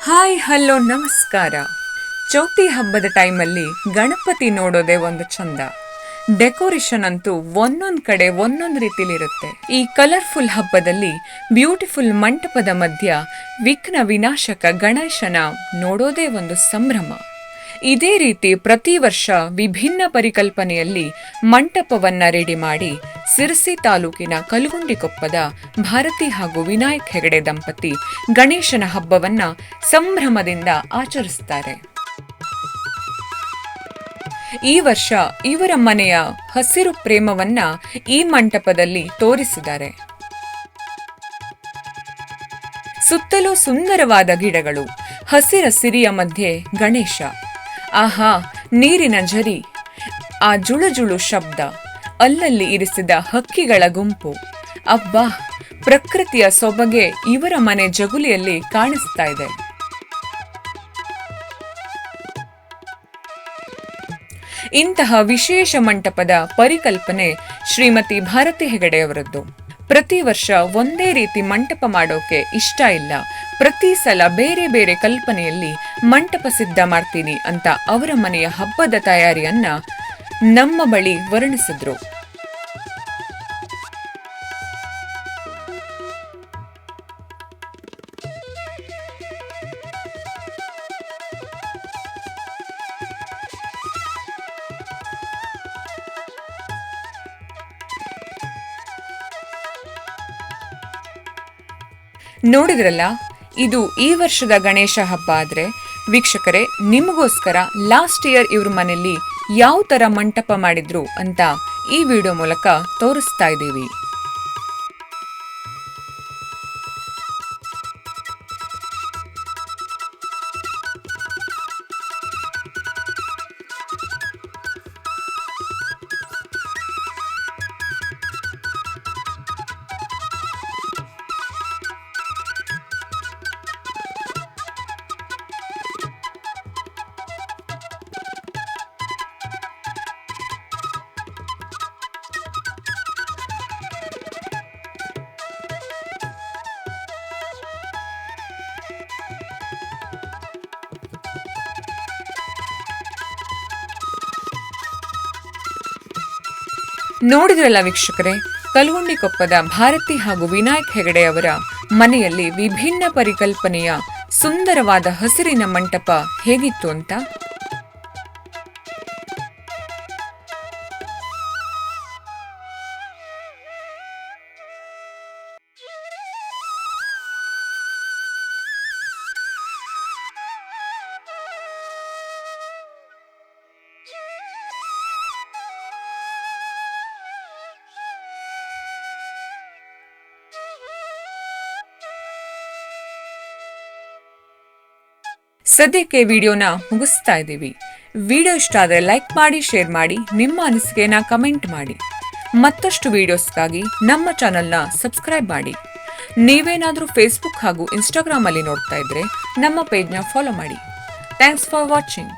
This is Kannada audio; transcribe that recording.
ಹಾಯ್ ಹಲೋ ನಮಸ್ಕಾರ. ಚೌತಿ ಹಬ್ಬದ ಟೈಮಲ್ಲಿ ಗಣಪತಿ ನೋಡೋದೇ ಒಂದು ಚಂದ. ಡೆಕೋರೇಷನ್ ಅಂತೂ ಒಂದೊಂದ್ ಕಡೆ ಒಂದೊಂದು ರೀತಿಲಿರುತ್ತೆ. ಈ ಕಲರ್ಫುಲ್ ಹಬ್ಬದಲ್ಲಿ ಬ್ಯೂಟಿಫುಲ್ ಮಂಟಪದ ಮಧ್ಯ ವಿಘ್ನ ವಿನಾಶಕ ಗಣೇಶನ ನೋಡೋದೇ ಒಂದು ಸಂಭ್ರಮ. ಇದೇ ರೀತಿ ಪ್ರತಿ ವರ್ಷ ವಿಭಿನ್ನ ಪರಿಕಲ್ಪನೆಯಲ್ಲಿ ಮಂಟಪವನ್ನ ರೆಡಿ ಮಾಡಿ ಸಿರಸಿ ತಾಲೂಕಿನ ಕಲಗುಂಡಿಕೊಪ್ಪದ ಭಾರತಿ ಹಾಗೂ ವಿನಾಯಕ್ ಹೆಗಡೆ ದಂಪತಿ ಗಣೇಶನ ಹಬ್ಬವನ್ನ ಸಂಭ್ರಮದಿಂದ ಆಚರಿಸುತ್ತಾರೆ. ಈ ವರ್ಷ ಇವರ ಮನೆಯ ಹಸಿರು ಪ್ರೇಮವನ್ನ ಈ ಮಂಟಪದಲ್ಲಿ ತೋರಿಸಿದ್ದಾರೆ. ಸುತ್ತಲೂ ಸುಂದರವಾದ ಗಿಡಗಳು, ಹಸಿರ ಸಿರಿಯ ಮಧ್ಯೆ ಗಣೇಶ. ಆಹಾ, ನೀರಿನ ಝರಿ, ಆ ಜುಳುಜುಳು ಶಬ್ದ, ಅಲ್ಲಲ್ಲಿ ಇರಿಸಿದ ಹಕ್ಕಿಗಳ ಗುಂಪು. ಅಬ್ಬಾ, ಪ್ರಕೃತಿಯ ಸೊಬಗೆ ಇವರ ಮನೆ ಜಗುಲಿಯಲ್ಲಿ ಕಾಣಿಸ್ತಾ ಇದೆ. ಇಂತಹ ವಿಶೇಷ ಮಂಟಪದ ಪರಿಕಲ್ಪನೆ ಶ್ರೀಮತಿ ಭಾರತಿ ಹೆಗಡೆಯವರದ್ದು. ಪ್ರತಿ ವರ್ಷ ಒಂದೇ ರೀತಿ ಮಂಟಪ ಮಾಡೋಕೆ ಇಷ್ಟ ಇಲ್ಲ, ಪ್ರತಿ ಸಲ ಬೇರೆ ಬೇರೆ ಕಲ್ಪನೆಯಲ್ಲಿ ಮಂಟಪ ಸಿದ್ಧ ಮಾಡ್ತೀನಿ ಅಂತ ಅವರ ಮನೆಯ ಹಬ್ಬದ ತಯಾರಿಯನ್ನ ನಮ್ಮ ಬಳಿ ವರ್ಣಿಸಿದ್ರು. ನೋಡಿದ್ರಲ್ಲ, ಇದು ಈ ವರ್ಷದ ಗಣೇಶ ಹಬ್ಬ. ಆದ್ರೆ ವೀಕ್ಷಕರೇ, ನಿಮಗೋಸ್ಕರ ಲಾಸ್ಟ್ ಇಯರ್ ಇವ್ರ ಮನೆಯಲ್ಲಿ ಯಾವ ತರ ಮಂಟಪ ಮಾಡಿದ್ರು ಅಂತ ಈ ವಿಡಿಯೋ ಮೂಲಕ ತೋರಿಸ್ತಾ ಇದ್ದೀವಿ. ನೋಡಿದ್ರಲ್ಲ ವೀಕ್ಷಕರೇ, ಕಲಗುಂಡಿಕೊಪ್ಪದ ಭಾರತಿ ಹಾಗೂ ವಿನಾಯಕ್ ಹೆಗಡೆ ಅವರ ಮನೆಯಲ್ಲಿ ವಿಭಿನ್ನ ಪರಿಕಲ್ಪನೆಯ ಸುಂದರವಾದ ಹಸಿರಿನ ಮಂಟಪ ಹೇಗಿತ್ತು ಅಂತ. ಸದ್ಯಕ್ಕೆ ವಿಡಿಯೋನ ಮುಗಿಸ್ತಾ ಇದ್ದೀವಿ. ವಿಡಿಯೋ ಇಷ್ಟ ಆದರೆ ಲೈಕ್ ಮಾಡಿ, ಶೇರ್ ಮಾಡಿ, ನಿಮ್ಮ ಅನಿಸಿಕೆನ ಕಮೆಂಟ್ ಮಾಡಿ. ಮತ್ತಷ್ಟು ವಿಡಿಯೋಸ್ಗಾಗಿ ನಮ್ಮ ಚಾನೆಲ್ನ ಸಬ್ಸ್ಕ್ರೈಬ್ ಮಾಡಿ. ನೀವೇನಾದರೂ ಫೇಸ್ಬುಕ್ ಹಾಗೂ ಇನ್ಸ್ಟಾಗ್ರಾಮ್ ಅಲ್ಲಿ ನೋಡ್ತಾ ಇದ್ರೆ ನಮ್ಮ ಪೇಜ್ನ ಫಾಲೋ ಮಾಡಿ. Thanks for watching.